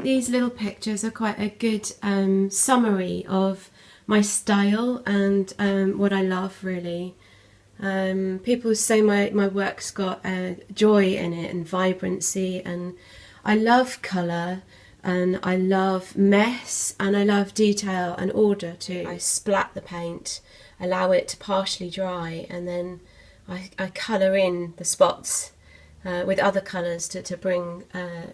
these little pictures are quite a good summary of my style and what I love, really. People say my work's got joy in it and vibrancy, and I love colour, and I love mess, and I love detail and order too. I splat the paint, allow it to partially dry, and then I colour in the spots with other colours to bring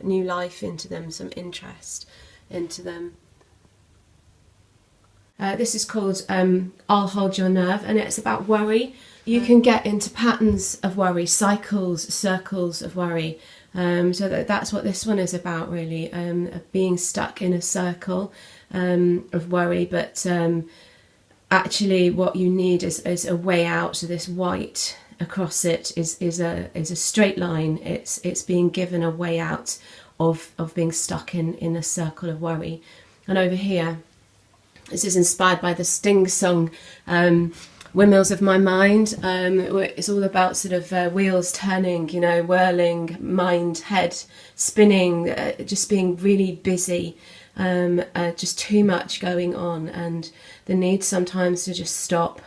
new life into them, some interest into them. This is called I'll Hold Your Nerve, and it's about worry. You can get into patterns of worry, cycles, circles of worry. So that's what this one is about, really, of being stuck in a circle of worry. But actually what you need is a way out. So this white across it is a straight line. It's being given a way out of being stuck in a circle of worry. And over here, this is inspired by the Sting song, Windmills of My Mind. It's all about sort of wheels turning, you know, whirling, mind, head spinning, just being really busy, just too much going on, and the need sometimes to just stop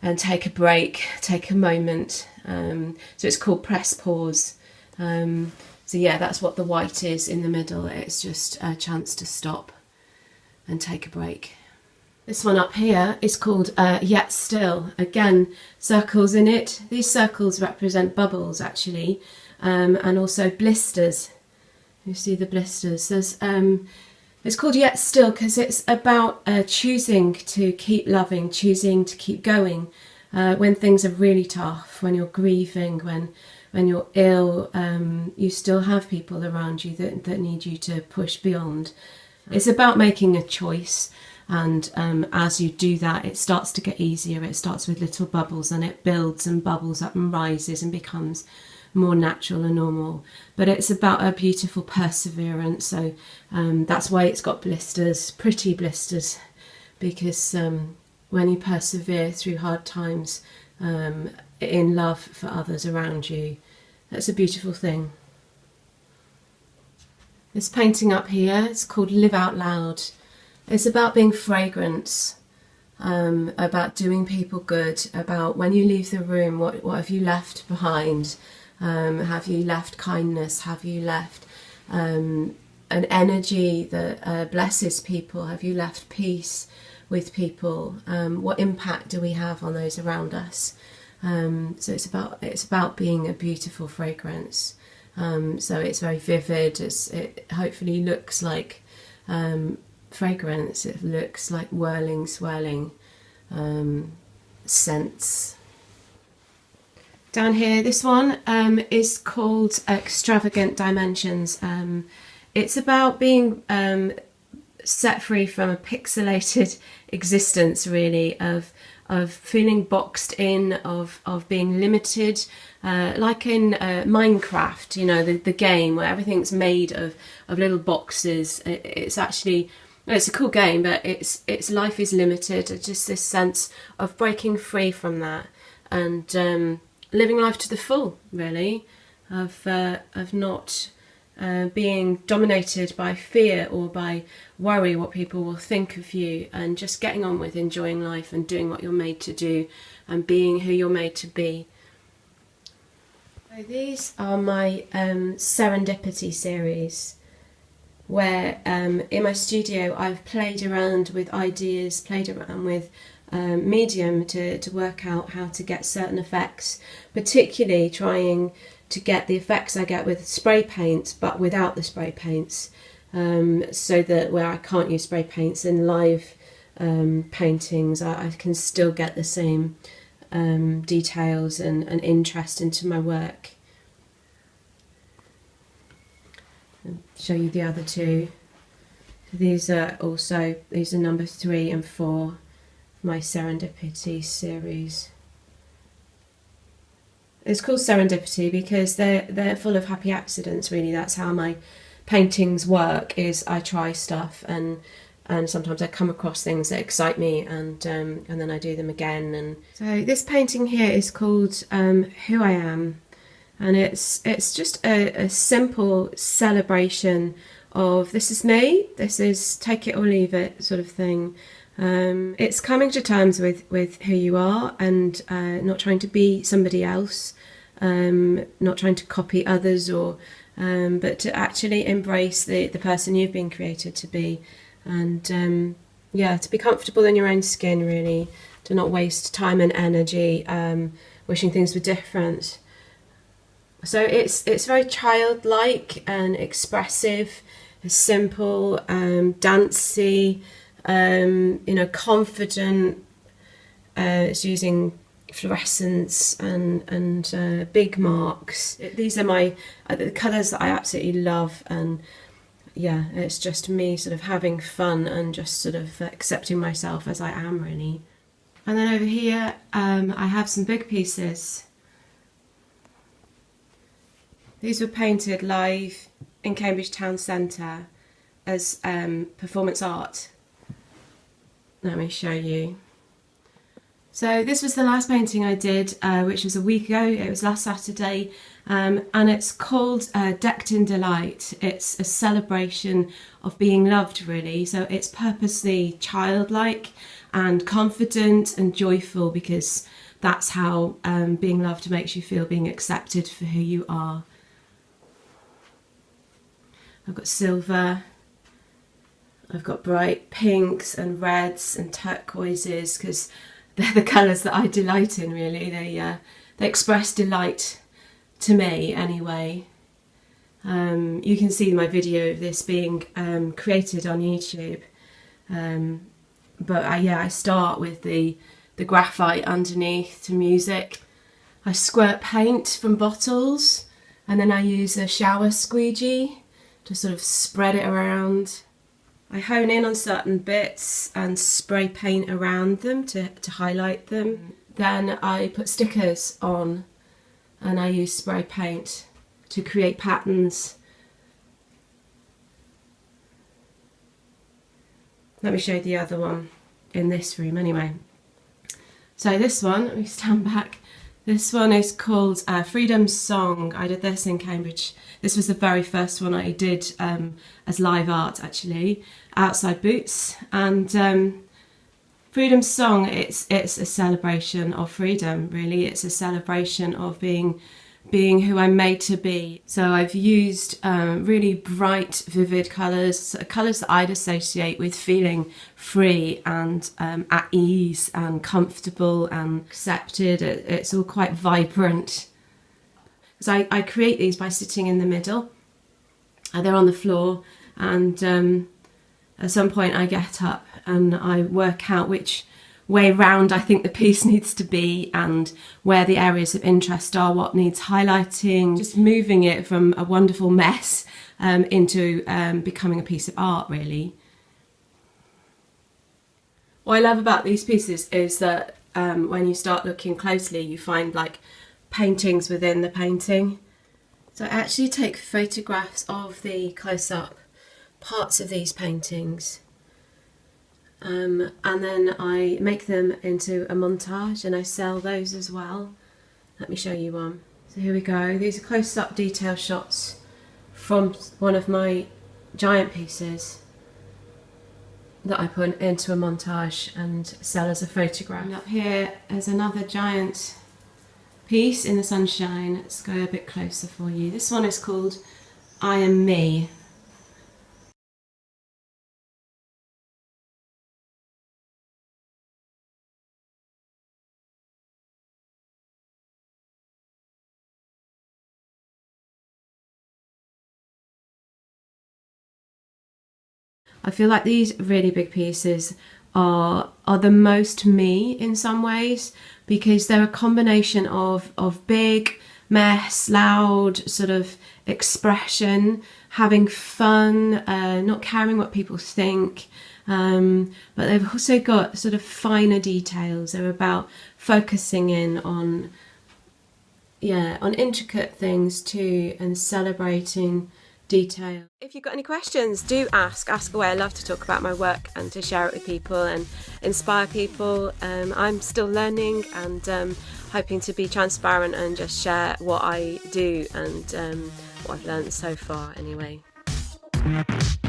and take a break, take a moment. So it's called Press Pause. So yeah, that's what the white is in the middle. It's just a chance to stop and take a break. This one up here is called Yet Still. Again, circles in it. These circles represent bubbles, actually, and also blisters. You see the blisters. It's called Yet Still because it's about choosing to keep loving, choosing to keep going when things are really tough, when you're grieving, when you're ill. You still have people around you that need you to push beyond. It's about making a choice, and as you do that, it starts to get easier. It starts with little bubbles, and it builds and bubbles up and rises and becomes more natural and normal. But it's about a beautiful perseverance. So that's why it's got blisters, pretty blisters, because when you persevere through hard times in love for others around you, that's a beautiful thing. This painting up here is called Live Out Loud. It's about being fragrance, about doing people good, about when you leave the room, what have you left behind? Have you left kindness? Have you left an energy that blesses people? Have you left peace with people? What impact do we have on those around us? So it's about being a beautiful fragrance. So it's very vivid. It hopefully looks like fragrance. It looks like whirling, swirling scents. Down here, this one is called Extravagant Dimensions. It's about being set free from a pixelated existence, really, of feeling boxed in, of being limited, like in Minecraft, you know, the game where everything's made of little boxes. It's actually, it's a cool game, but it's life is limited. It's just this sense of breaking free from that and living life to the full, really, of not being dominated by fear or by worry what people will think of you, and just getting on with enjoying life and doing what you're made to do and being who you're made to be. So these are my Serendipity series, where in my studio I've played around with ideas, played around with medium to work out how to get certain effects, particularly trying to get the effects I get with spray paints but without the spray paints, so that where I can't use spray paints in live paintings I can still get the same details and interest into my work. I'll show you the other two. These are number 3 and 4, my Serendipity series. It's called Serendipity because they're full of happy accidents, really. That's how my paintings work, is I try stuff and sometimes I come across things that excite me, and then I do them again. And so this painting here is called Who I Am, and it's just a simple celebration of this is me, this is take it or leave it sort of thing. It's coming to terms with who you are and not trying to be somebody else, not trying to copy others, or but to actually embrace the person you've been created to be, and to be comfortable in your own skin, really, to not waste time and energy wishing things were different. So it's very childlike and expressive, simple, dancey, confident. It's using fluorescence and big marks. These are the colours that I absolutely love, and yeah, it's just me sort of having fun and just sort of accepting myself as I am, really. And then over here I have some big pieces. These were painted live in Cambridge Town Centre as performance art. Let me show you. So this was the last painting I did, which was a week ago. It was last Saturday, and it's called Decked in Delight. It's a celebration of being loved, really. So it's purposely childlike and confident and joyful, because that's how being loved makes you feel, being accepted for who you are. I've got silver, I've got bright pinks and reds and turquoises, because they're the colours that I delight in, really. They express delight to me anyway. You can see my video of this being created on YouTube. But I start with the graphite underneath to music. I squirt paint from bottles, and then I use a shower squeegee to sort of spread it around. I hone in on certain bits and spray paint around them to highlight them. Then I put stickers on, and I use spray paint to create patterns. Let me show you the other one in this room anyway. So this one, let me stand back. This one is called Freedom Song. I did this in Cambridge. This was the very first one I did as live art, actually, outside boots. And Freedom Song, it's a celebration of freedom, really. It's a celebration of being who I'm made to be. So I've used really bright, vivid colours that I'd associate with feeling free and at ease and comfortable and accepted. It's all quite vibrant. Because I create these by sitting in the middle. They're on the floor, and at some point I get up and I work out which way round I think the piece needs to be, and where the areas of interest are, what needs highlighting, just moving it from a wonderful mess into becoming a piece of art, really. What I love about these pieces is that when you start looking closely, you find like paintings within the painting. So I actually take photographs of the close-up parts of these paintings. And then I make them into a montage, and I sell those as well. Let me show you one. So here we go. These are close-up detail shots from one of my giant pieces that I put into a montage and sell as a photograph. And up here is another giant piece in the sunshine. Let's go a bit closer for you. This one is called I Am Me. I feel like these really big pieces are the most me in some ways, because they're a combination of big, mess, loud sort of expression, having fun, not caring what people think, but they've also got sort of finer details. They're about focusing in on intricate things too, and celebrating detail. If you've got any questions, do ask away. I love to talk about my work and to share it with people and inspire people. I'm still learning and hoping to be transparent and just share what I do and what I've learned so far anyway. Bye.